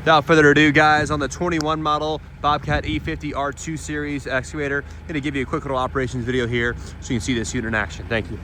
Without further ado, guys, on the 21 model Bobcat E50 R2 Series excavator, I'm going to give you a quick little operations video here so you can see this unit in action. Thank you.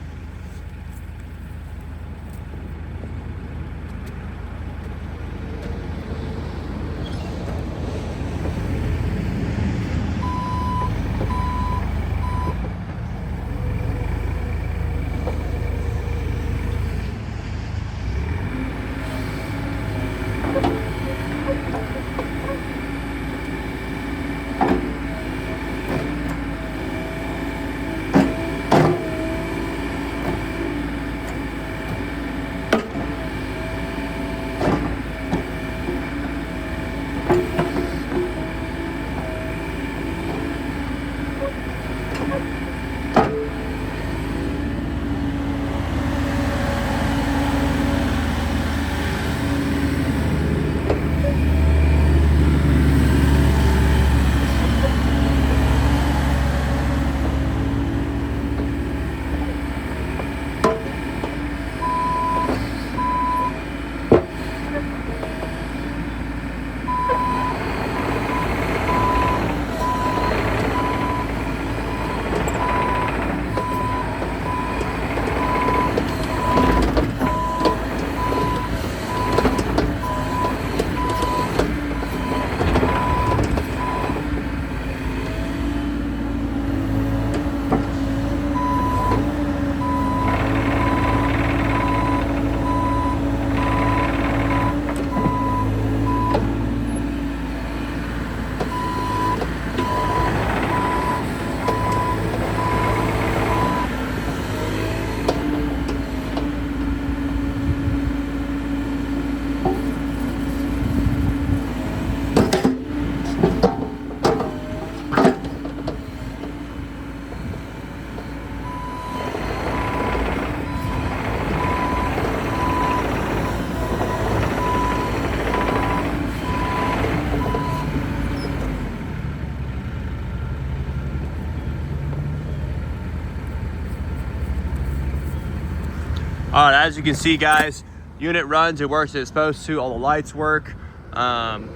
All right, as you can see, guys, unit runs, it works as it's supposed to. All the lights work. Thumb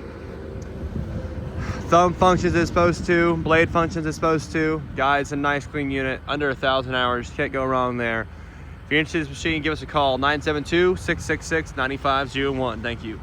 functions as it's supposed to. Blade functions as supposed to. Guys, a nice clean unit, under 1,000 hours. Can't go wrong there. If you're interested in this machine, give us a call, 972-666-9501. Thank you.